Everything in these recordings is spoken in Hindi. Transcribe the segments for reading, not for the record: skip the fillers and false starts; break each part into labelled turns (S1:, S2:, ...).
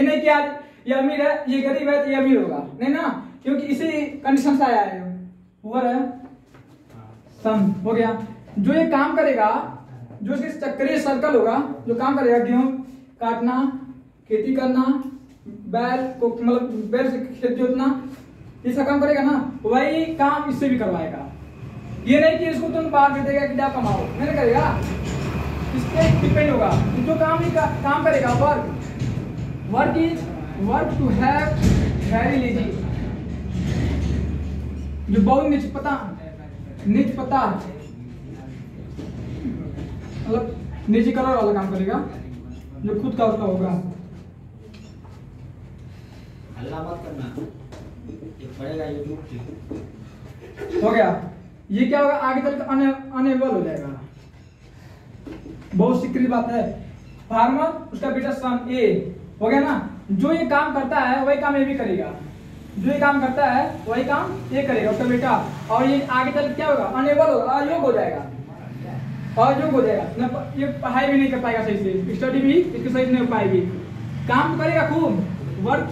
S1: नहीं कि आज ये अमीर है, ये गरीब है तो ये अमीर होगा, नहीं ना, क्योंकि इसी कंडीशन से आया है। पुअर है, सम हो गया। जो ये काम करेगा, जो इसके चक्रीय सर्कल होगा, जो काम करेगा, गेहूं काटना, खेती करना, बैल को मतलब बैल से खेत जोतना, इसका काम करेगा ना, वही काम इससे भी करवाएगा। ये नहीं कि इसको तुम बाहर दे देगा कि जा कमाओ, नहीं करेगा, इस पे डिपेंड होगा। जो काम करेगा, work is work to have very lazy, जो बहुत निच पता मतलब निजी कलर वाला काम करेगा, जो खुद का उसका होगा।
S2: हल्ला मत करना, ये पड़ेगा यूट्यूब
S1: हो गया। ये क्या होगा, आगे चलकर अनेबल हो जाएगा। बहुत सीक्रेट बात है। फार्मर, उसका बेटा सन ए हो गया ना। जो ये काम करता है वही काम ये भी करेगा, जो ये काम करता है वही काम ये करेगा उसका बेटा। और ये आगे चल क्या होगा, अनेबल होगा, अयोग्य हो जाएगा, अयोग्य हो जाएगा। ये पढ़ाई भी नहीं कर पाएगा सही से, स्टडी भी इसकी सही नहीं हो पाएगी। काम तो करेगा खूब, work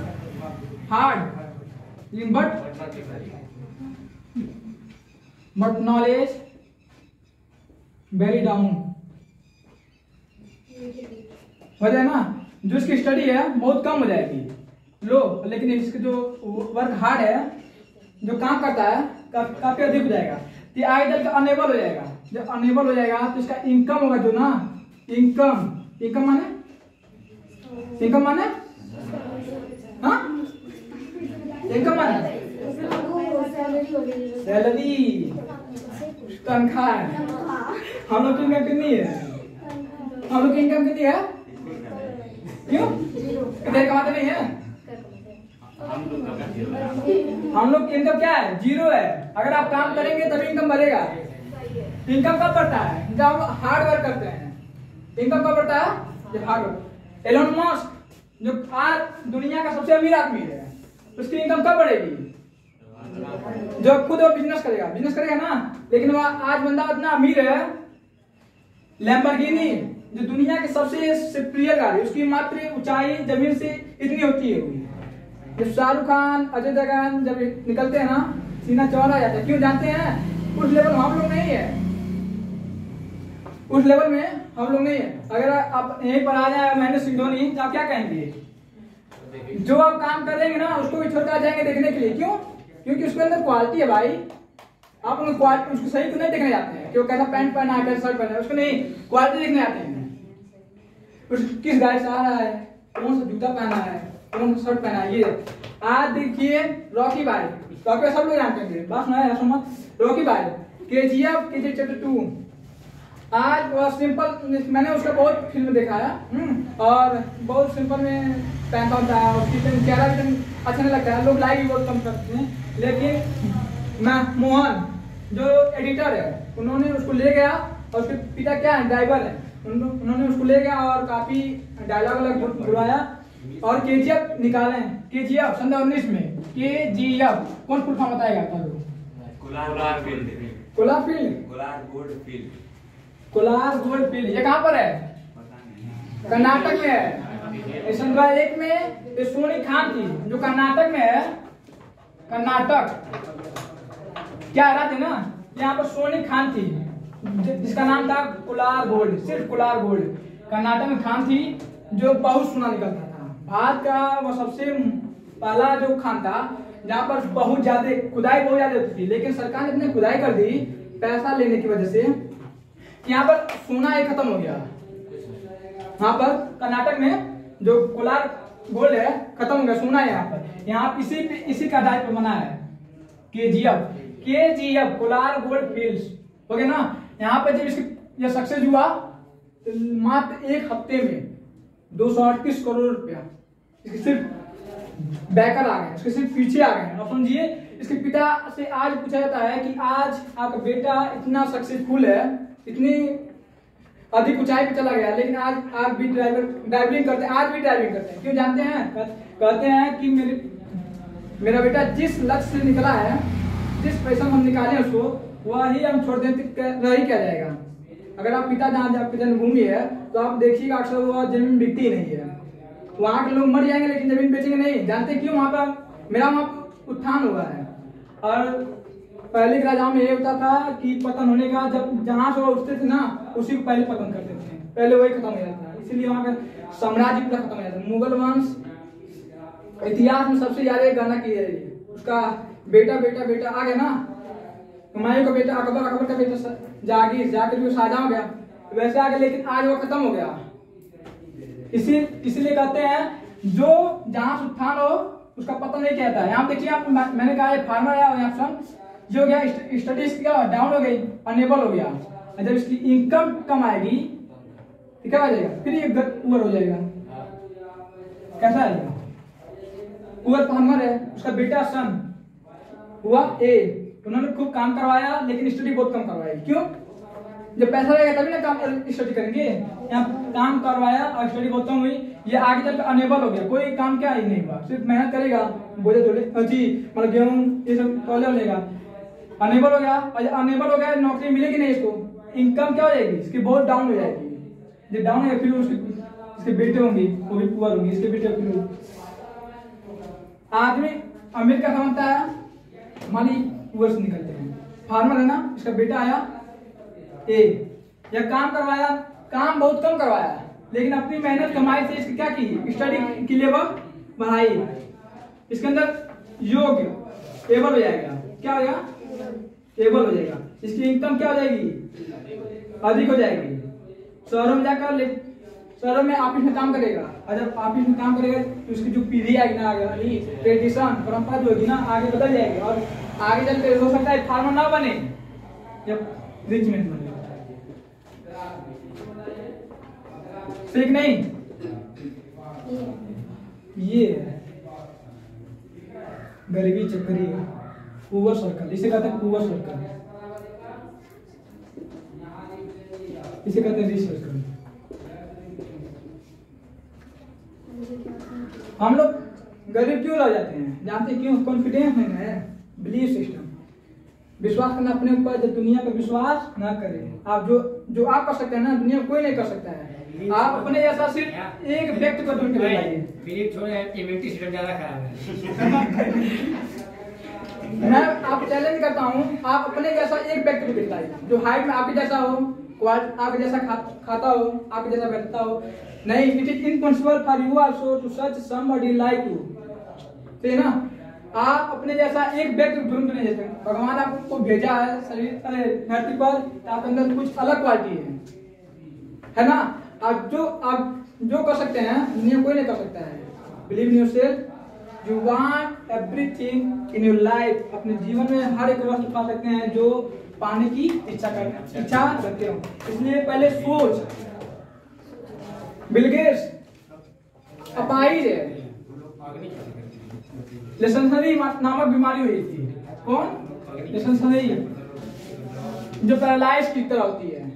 S1: hard, but knowledge very down हो जाए ना। जो इसकी स्टडी है बहुत कम हो जाएगी, लो, लेकिन इसके जो वर्क हार्ड है, जो काम करता है काफी अधिक हो जाएगा। तो आगे चल के अनेबल हो जाएगा। जब अनेबल हो जाएगा तो इसका इनकम होगा, जो ना इनकम माने हाँ, इनकम माने सैलरी, तनख्वाह। हम लोग की इनकम कितनी है, हम लोग की इनकम कितनी है, क्यों इधर कमाते नहीं है। हम लोग की इनकम क्या है, जीरो है। अगर आप काम करेंगे तभी इनकम बढ़ेगा। इनकम कब बढ़ता है, जब हम हार्ड वर्क करते हैं। इनकम कब बढ़ता है, जब हार्ड वर्क। एलोन मस्क जो आज दुनिया का सबसे अमीर आदमी है, उसकी इनकम कब बढ़ेगी, जो खुद वो बिजनेस करेगा ना। लेकिन वह आज बंदा इतना अमीर है, लैम्बोर्गिनी जो दुनिया की सबसे प्रिय गाड़ी, उसकी मात्र ऊंचाई जमीन से इतनी होती है। जब शाहरुख खान, अजय देवगन जब निकलते हैं ना, सीना चौड़ा जाता है। क्यों जानते हैं, उस लेवल में हम लोग नहीं है, उस लेवल में हम लोग नहीं है। अगर आप यहीं पर आ जाए महेंद्र सिंह धोनी, तो आप क्या कहेंगे, जो आप काम कर रहेंगे ना उसको भी छोड़कर आ जाएंगे देखने के लिए। क्यों, क्योंकि उसके अंदर क्वालिटी है भाई। आप उनको क्वालिटी, उसको सही तो नहीं देखने जाते हैं कि वो कैसा पैंट पहना है, कैसा शर्ट पहना है, उसको नहीं, क्वालिटी देखने आते हैं। किस गाड़ी से आ रहा है, कौन सा जूता पहना है, कौन सा शर्ट पहना है। ये आज देखिए रॉकी भाई, सब लोग जानते हैं, बात सुना है मत। रॉकी भाई, KGF चैप्टर 2, आज वह सिंपल, मैंने उसका बहुत फिल्म देखा है और बहुत सिंपल में पहनता होता है, उसकी चेहरा भी अच्छा नहीं लगता है, लोग लाइक भी बहुत कम करते हैं। लेकिन मैं मोहन जो एडिटर है, उन्होंने उसको ले गया, और उसके पिता क्या है, ड्राइवर है, उन्होंने उसको ले गया और काफी डायलॉग बुलवाया और KGF निकाले। KGF सन 19 में KGF कौन फुल फॉर्म बताएगा, कोलार गोल्ड फील्ड। ये कहाँ पर है, कर्नाटक में है। सन 2001 में ये सोनी खान थी, जो कर्नाटक में है। कर्नाटक क्या रहा थे ना, यहाँ पर सोनी खान थी, जिसका नाम था कोलार गोल्ड, सिर्फ कोलार गोल्ड। कर्नाटक में खान थी जो बहुत सोना निकलता था। भारत का वो सबसे पहला जो खान था जहाँ पर बहुत ज्यादा खुदाई होती थी। लेकिन सरकार ने इतनी खुदाई कर दी पैसा लेने की वजह से, यहाँ पर सोना एक खत्म हो गया। यहाँ पर कर्नाटक में जो कोलार गोल्ड है खत्म हो गया, सोना है यहाँ पर। यहाँ इसी का आधार पर बना है KGF कोलार गोल्ड फील्ड्स हो गया ना। यहाँ पे जब इसकी सक्सेस हुआ तो मात्र एक हफ्ते में 238 करोड़ रुपया इसके सिर्फ बैकर आ गए, इसके सिर्फ पीछे आ गए। अब समझिए, इसके पिता से आज पूछा जाता है कि आज आपका बेटा इतना सक्सेसफुल है, इतनी अधिक ऊंचाई पे चला गया, लेकिन आज भी ड्राइविंग करते हैं, आज भी ड्राइविंग करते हैं। क्यों जानते हैं, कहते हैं कि मेरा बेटा जिस लक्ष्य से निकला है, जिस पैसा हम निकाले उसको, वही हम छोड़ दें तो रही क्या जाएगा। अगर आप पिता जहाँ आपकी जन्मभूमि है तो आप देखिएगा अक्सर वो जमीन बिकती नहीं है। वहाँ के लोग मर जाएंगे लेकिन जमीन बेचेंगे नहीं। जानते क्यों? वहाँ पर मेरा वहाँ उत्थान हुआ है। और पहले के राजाओं में ये होता था कि पतन होने का जब जहां से वो उठते थे ना उसी को पहले पतन करते थे, पहले वही खत्म हो जाता है। इसीलिए वहाँ का साम्राज्य पूरा खत्म हो जाता है। मुगल वंश इतिहास में सबसे ज्यादा गणना की जा रही है। उसका बेटा बेटा बेटा आ गया ना, हुमायूं का बेटा अकबर, अकबर का बेटा जागीर, जाकर भी शाहजहां हो गया, वैसे आ गया, लेकिन आज वो खत्म हो गया। इसीलिए कहते हैं जो जहां से उत्थान हो उसका पता नहीं कहता है। यहाँ देखिए आप, मैंने कहा ये फार्मर है और ऑप्शन जो हो गया स्टडीज क्या डाउन हो गई, अनेबल हो गया। जब इसकी इनकम कम आएगी तो क्या हो जाएगा? फिर ये पुअर हो जाएगा। कैसा आएगा? पुअर फार्मर है, उसका बेटा सन हुआ ए, उन्होंने खूब काम करवाया लेकिन स्टडी बहुत कम करवाई। क्यों? जब पैसा रहेगा तभी ना काम स्टडी करेंगे। यहाँ काम करवाया और स्टडी बहुत कम हुई, ये आगे चलकर अनेबल हो गया, कोई काम क्या ही नहीं हुआ, सिर्फ मेहनत करेगा, बोझे तोले जी मतलब गेहूं ये सब तोले लेगा, अनेबल हो गया। और अनेबल हो गया नौकरी मिलेगी नहीं इसको, इनकम क्या हो जाएगी इसकी? बहुत डाउन हो जाएगी। जब डाउन है फिर इसके बेटे होंगे वो भी पुअर होंगे, इसके बेटे फिर आदमी अमीर का समझता है, माली पुअर से निकलते हैं। फार्मर है ना, इसका बेटा आया ए, या काम करवाया, काम बहुत कम करवाया लेकिन अपनी मेहनत कमाई से इसकी क्या की? स्टडी की लेवल बढ़ाई, इसके अंदर योग्य एबल हो जाएगा। क्या हो जाएगा? एबल हो जाएगा। इसकी इनकम क्या हो जाएगी? अधिक हो जाएगी। शहरों में जाकर शहरों में ऑफिस में काम करेगा, और जब ऑफिस में काम करेगा तो उसकी जो पीढ़ी आएगी ना, आगे ट्रेडिशन परंपरा जो होगी ना आगे बदल जाएगी, और आगे चलकर हो सकता है फार्मर ना बने जब रिच मैन बने। ठीक नहीं? ये गरीबी चक्री पुअर सर्कल, इसे कहते हैं पुअर सर्कल, इसे कहते हैं रिच सर्कल। हम लोग गरीब क्यों रह जाते हैं? जानते क्यों? कॉन्फिडेंस नहीं है, बिलीफ सिस्टम, विश्वास करना अपने ऊपर। जब दुनिया पर विश्वास ना करें, आप जो आप कर सकते हैं ना, दुनिया कोई नहीं कर सकता है। आप अपने जैसा सिर्फ एक व्यक्ति को ढूंढ के लाइए।
S2: बिलीफ छोड़े, इम्यूनिटी सिस्टम ज्यादा खराब है।
S1: मैं आपको चैलेंज करता हूँ, आप अपने जैसा एक व्यक्ति को दिखलाइए जो हाइट में आपके जैसा हो, आपके जैसा खाता हो, आपके जैसा बैठता हो। नहीं, it is impossible for you also to search somebody like you. ठीक ना? आप अपने जैसा एक व्यक्ति ढूंढ नहीं सकते। भगवान आपको भेजा है शरीर धरती पर, आपके अंदर कुछ अलग क्वालिटी है ना? आप जो कर सकते हैं दुनिया कोई नहीं कर सकता है। Believe in yourself, you want everything in your life. अपने जीवन में हर एक वस्तु पा सकते हैं जो पाने की इच्छा रखते हो। इसलिए पहले सोच। बिल गेट्स अपाहिज है, लेसेंसरी नामक बीमारी हुई थी। कौन? लेसेंसरी, जो पैरालाइज की तरह होती है,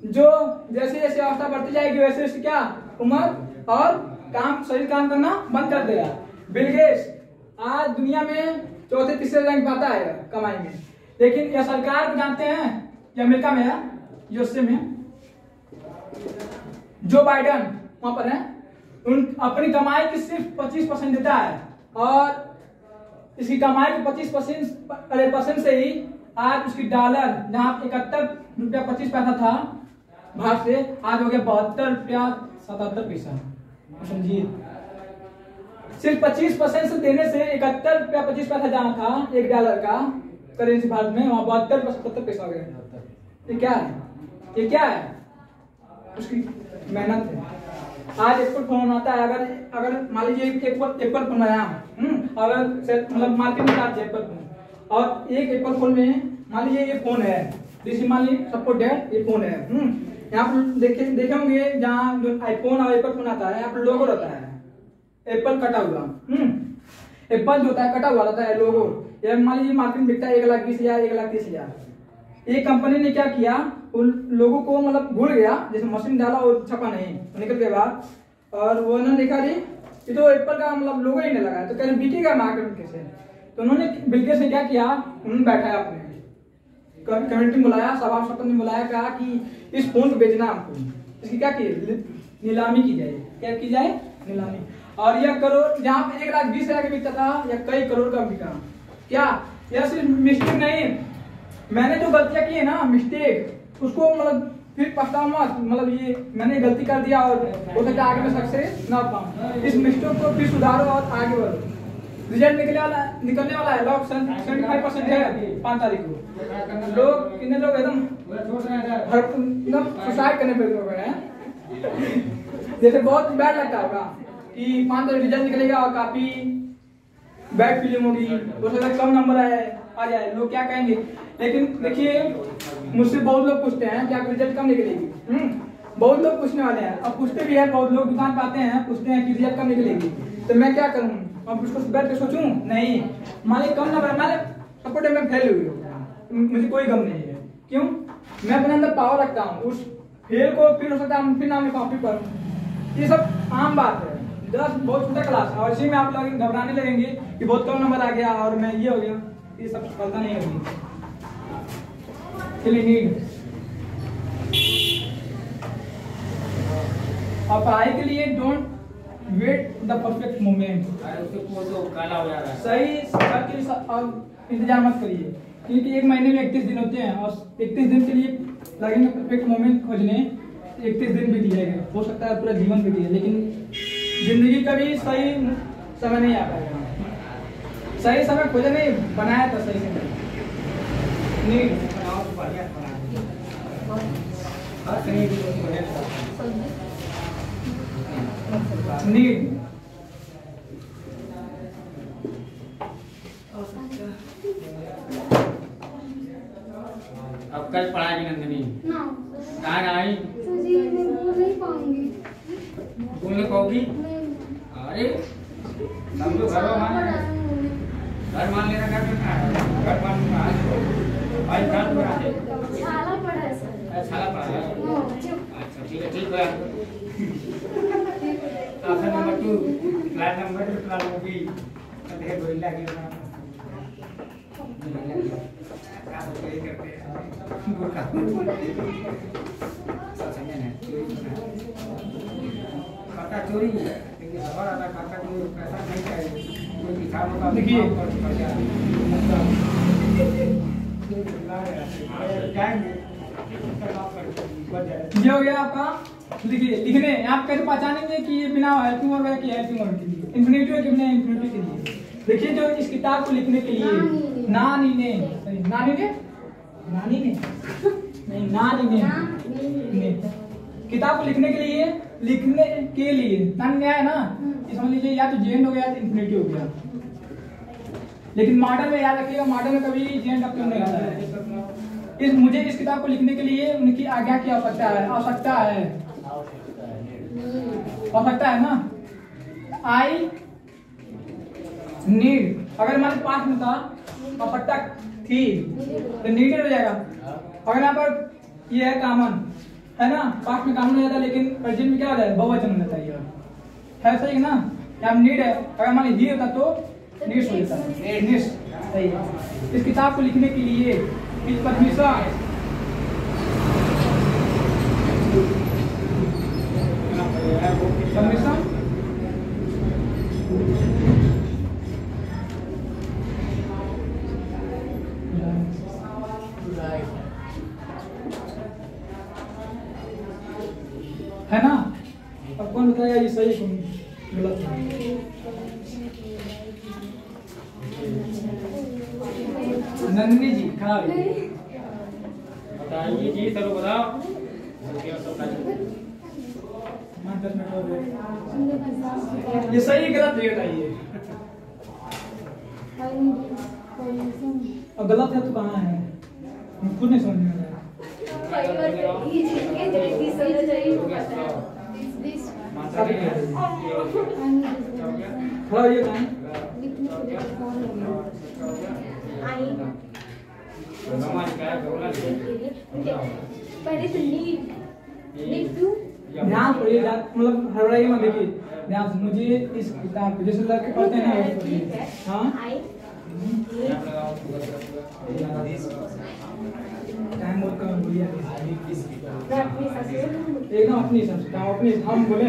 S1: जो जैसे जैसे अवस्था बढ़ती जाएगी वैसे वैसे क्या उम्र और शरीर काम करना बंद कर देगा। बिल गेट्स आज दुनिया में चौथे तीसरे रैंक पाता है कमाई में, लेकिन यह सरकार को जानते हैं, ये अमेरिका में है, यूएसए में जो बाइडेन वहां पर है, उन अपनी कमाई की सिर्फ 25% देता है, और इसकी कमाई के 25% से ही आज उसकी डॉलर जहां 71 रुपया 25 पैसा था भारत से, आज हो गया 72 रुपया 77 पैसा। समझिए, सिर्फ 25% से देने से 71 रुपया 25 पैसा जहां था एक डॉलर का करेंसी भारत में, वहां 72 77 पैसा हो गया। ये क्या है? ये क्या है? उसकी मेहनत है। आज एप्पल फोन आता है, अगर मान लीजिए एप्पल फोन आया, अगर मतलब मार्केट में आता है एप्पल फोन, और एक एप्पल फोन में मान लीजिए ये फोन है, जैसे मान लीजिए सबको डेट ये फोन है, यहाँ पर देखे होंगे जहाँ जो आईफोन और एप्पल फोन आता है यहाँ पर लोगो रहता है, एप्पल कटा हुआ, एप्पल जो होता है कटा हुआ रहता है लोगो। या मान लीजिए मार्केट में बिकता है 1,20,000 1,30,000। एक कंपनी ने क्या किया, उन लोगों को मतलब भूल गया, जैसे मशीन डाला और छपा नहीं, निकल के बाद, और वो उन्होंने देखा जी ये तो एप्पल का मतलब लोगो ही नहीं लगा, तो कह रहे बिकेगा मार्केट में कैसे। तो उन्होंने बिल गेट्स ने क्या किया, उन्होंने बैठाया अपने कम्युनिटी बुलाया, सभा सपन ने बुलाया, कहा कि इस फोन को बेचना हमको, इसकी क्या की नीलामी की जाए। क्या की जाए? नीलामी। और यह करोड़ जहाँ पे 1,20,000 का बिकता था या कई करोड़ का बिका। क्या यह सिर्फ मिस्टेक नहीं, मैंने जो गलतियां की है ना मिस्टेक, उसको मतलब फिर पछताओ मत, मतलब ये मैंने गलती कर दिया और हो सकता है आगे में सक्सेस ना पाऊँ। इस मिस्टेक को फिर सुधारो और आगे बढ़ो। रिजल्ट निकलने वाला है, लॉक 75% है 5 तारीख को। लोग कितने लोग एकदम सुसाइड करने पे लोग हैं। जैसे बहुत बैड लगता होगा कि 5 तारीख रिजल्ट निकलेगा और काफी बैड फीलिंग होगी, हो सकता है कम नंबर आ जाए, लोग क्या कहेंगे। लेकिन देखिए मुझसे बहुत लोग पूछते हैं कि आप रिजल्ट कब निकलेगी, बहुत लोग पूछने वाले हैं, अब पूछते भी है बहुत लोग, दुकान पे आते हैं पूछते हैं कि रिजल्ट कब निकलेगी। तो मैं क्या करूँ, अब उसको बैठ के सोचूं? नहीं, मान ली कम नंबर, मान सपोर्ट में फेल हुई हूँ, मुझे कोई गम नहीं है। क्यों? मैं अपने अंदर पावर रखता हूँ, उस फेल को फिर हो सकता है फिर नाम कॉपी पर। ये सब आम बात है, 10 बहुत छोटा क्लास है और इसी में आप लोग घबराने लगेंगे कि बहुत कम नंबर आ गया और मैं ये हो गया। ये सब सफलता नहीं होगी। और पढ़ाई के लिए don't wait the perfect moment, सही सफर के लिए इंतजार मत करिए, क्योंकि 1 महीने में 31 दिन होते हैं और 31 दिन के लिए लगेंगे परफेक्ट मोमेंट खोजने, 31 दिन बीत जाएगा, हो सकता है पूरा जीवन बीत जाए, लेकिन जिंदगी का भी सही समय नहीं आ पाएगा। सही समय खोजे नहीं, बनाया था सही समय। नीड नीड
S2: अब कल पढ़ाएगी नंदिनी? कहाँ आई?
S3: मैं बोल नहीं पाऊंगी।
S2: बोलने पाओगी? अरे समझो घर मान लेना, घर मान लूंगा भाई, घर बना दे।
S3: छाला पड़ा है सर।
S2: छाला पड़ा है? अच्छा ठीक है, ठीक है। Option number 2 class number 2 class movie देखिए गोरिल्ला की बना क्या होता है करते हैं गोरखा समझे ना, खाता चोरी लेकिन सवाल आता खाता चोरी पैसा नहीं चाहिए, कोई दिखा होगा।
S1: देखिए ये हो गया आपका। देखिए लिखने आप कैसे पहचानेंगे कि ये बिना हेल्पिंग वर्ब है कि हेल्पिंग वर्ब के लिए, इंफिनिटिव है कि बिना इंफिनिटिव के लिए। देखिए जो इस किताब को लिखने के लिए नानी ने नहीं नानी ने किताब को लिखने के लिए नानी ने आया ना, ये समझ लीजिए या तो जेंड हो गया या तो इंफिनिटिव हो गया। लेकिन मॉडल में याद रखिएगा, मॉडल में कभी जेंड अपने नहीं आता है। मुझे इस किताब को लिखने के लिए उनकी आज्ञा की आवश्यकता है ना। आई नीड, अगर हमारे पास में था आवश्यकता थी तो नीडेड हो जाएगा। अगर यहाँ पर ये है कॉमन है ना, पास्ट में कॉमन हो जाता है, लेकिन प्रेजेंट में क्या हो जाएगा, बहुवचन हो जाता है सही है ना। यहाँ नीड है, अगर मान ली होता तो नीड्स हो जाता है, नीड्स सही है। इस किताब को लिखने के लिए इस परमिशन है ना। अब कौन बताएगा ये सही कौन गलत है? नंदिनी जी खड़ा
S2: बताइए जी, चलो बताओ।
S1: 10 मिनट हो गए, ये सही गलत है बताइए। और गलत है तो कहाँ है, खुद नहीं समझ में आ रहा है। ये
S3: पहले तो नीड टू
S1: ध्यान से, मतलब हड़बड़ाइए मत। देखिए ध्यान से, मुझे इस किताब को जैसे लड़के पढ़ते हैं हाँ टाइम और कम बोलिए एकदम अपनी हम बोले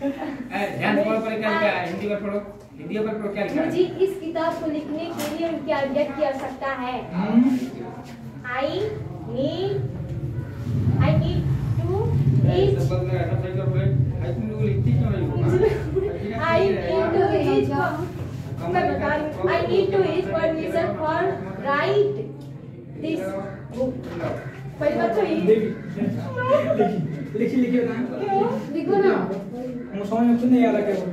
S2: ध्यान से पढ़ो, क्या हिंदी पर पढ़ो, हिंदी पर पढ़ो, क्या लिखा है?
S3: मुझे इस किताब को लिखने के लिए उनकी आज्ञा की आवश्यकता है। I need to eat.
S2: शब्द में ऐसा सही कर बोले, हाई तुम लोग लिखती क्यों नहीं हो?
S3: I need to eat. मैं बता रही हूँ। I need to eat permission for write this book. पहली बात तो ये।
S1: लिखी बताएं।
S3: लिखो ना।
S1: मुझे समझ में तो नहीं आ रहा क्या वो।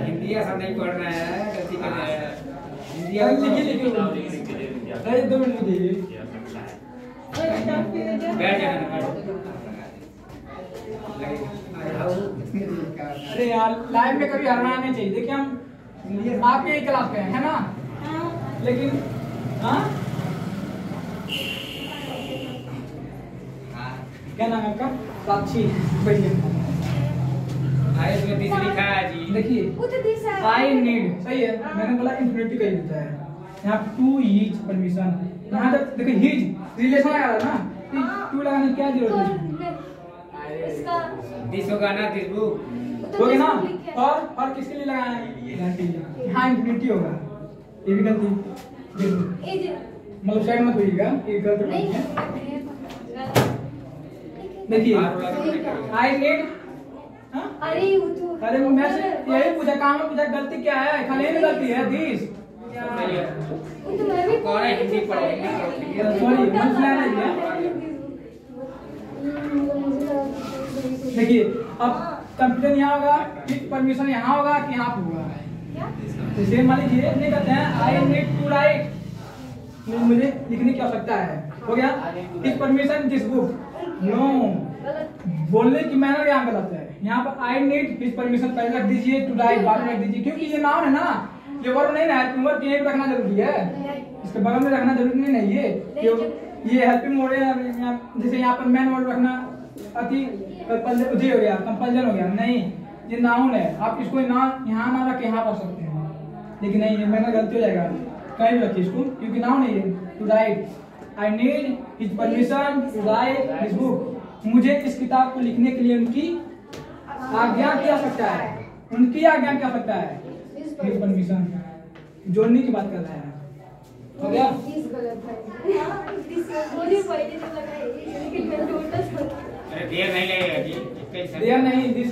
S2: हिंदी ऐसा नहीं पढ़ना है, गलती कर रहा है। हिंदी
S1: लिखी अरे 2 मिनट दीजिए।
S2: बैठ जाना,
S1: अरे यार लाइव में कभी हरना नहीं चाहिए। देखिए हम आपके ही क्लास के हैं, है ना? लेकिन हाँ क्या नाम है आपका? साक्षी। बढ़िया।
S2: आए इसमें तीसरी लिखा है जी।
S1: देखिए आई नीड सही है, मैंने बोला इन्फिनिटी का ही होता है। यहाँ टू हीज परमिशन, यहाँ तक देखिए हीज रिलेशन लगा रहा है ना, टू लगाने की क्या जरूरत है?
S3: इसका
S2: दिस होगा ना, दिस बुक
S1: हो गया ना? और किसके लिए लगाना है? यहाँ इन्फिनिटी होगा, ये भी गलती मतलब साइड मत होइएगा, ये गलत नहीं है। देखिए आई नीड, अरे वो मैं यही पूछा, काम में पूछा गलती क्या है? खाली में गलती है दिस।
S2: कौन है? हिंदी पढ़ो,
S1: सॉरी मन सुना नहीं दिया। देखिए अब कंप्यूटर यहाँ होगा, विथ परमिशन यहाँ होगा कि यहाँ पे होगा? जैसे मान लीजिए नहीं कहते हैं आई नीड टू राइट, मुझे लिखने की आवश्यकता है, हो गया? With permission this book, no. बोलने की मैनर यहाँ गलत है। यहाँ पर आई नीड हिज परमिशन पहले रख दीजिए, टू राइट बाद में रख दीजिए, क्योंकि ये नाउन है ना, ये वर्ब नहीं ना है। वर्ब यहीं पे रखना जरूरी है, इसके बगल में रखना जरूरी नहीं है। ये हेल्पिंग वर्ड है, जैसे यहाँ पर मैन वर्ड रखना अति उधे हो गया, कंपल्जन हो गया, नहीं ये नाउन है। आप इसको ना यहाँ ना रख यहाँ रख सकते हैं, लेकिन नहीं ये मैंने गलती हो जाएगा, कहीं भी रखिए इसको, क्योंकि नाउन है ये। To write I need his permission to write this book, मुझे इस किताब को लिखने के लिए उनकी आज्ञा की आवश्यकता है, उनकी आज्ञा की आवश्यकता है। हिज परमिशन जोड़ने की बात कर रहा है, हो गया?
S3: मुझे पहले तो लगा लेकिन मैं टोटल
S2: अरे देर नहीं लगेगा जी,
S1: देर नहीं, दिस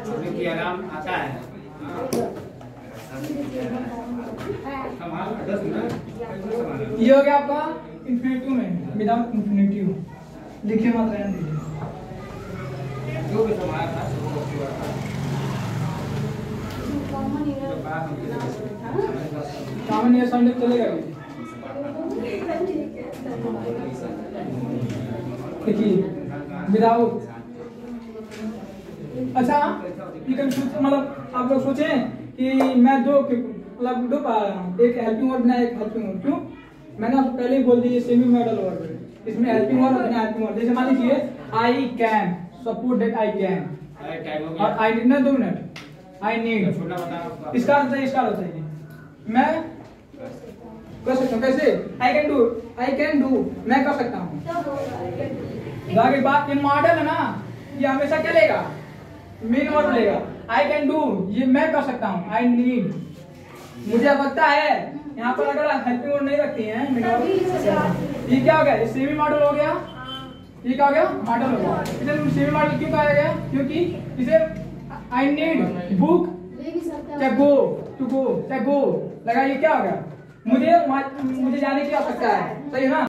S2: क्योंकि आराम आता है।
S1: ये हो गया आपका इन्फिनिटिव में, विदाउट इन्फिनिटिव लिखे मत रहने दीजिए।
S2: जो भी समाया था
S1: कॉमन ये संडे चलेगा। देखिए विदाउट, अच्छा ये कभी मतलब आप लोग सोचें कि मैं मतलब दो पा रहा हूँ, एक हेल्पिंग वर्ड बिना एक हेल्पिंग वर्ड, क्यों? मैंने आपको पहले ही बोल दिया सेमी मॉडल वर्ड, इसमें हेल्पिंग वर्ड बिना हेल्पिंग वर्ड। जैसे मान लीजिए I can, suppose that I can, और आई डिड ना 2 मिनट, आई नीड, इसका अर्थ है, इसका अर्थ है मैं कर सकता हूँ। कैसे? आई कैन डू मैं कर सकता हूँ। आगे बात ये मॉडल है ना, ये हमेशा क्या लेगा? मेन वर्ड लेगा। आई कैन डू ये मैं कर सकता हूँ, आई नीड मुझे आवश्यकता है। यहाँ पर अगर हेल्पिंग वर्ड नहीं रखती हैं, ये क्या हो गया? ये सेमी मॉडल हो गया, ये क्या हो गया? मॉडल हो गया। इसे सेमी मॉडल क्यों कहा गया? क्योंकि इसे आई नीड बुक चाहे गो टू गो चाहे गो लगा, ये क्या हो गया? मुझे जाने की आवश्यकता है, सही है ना?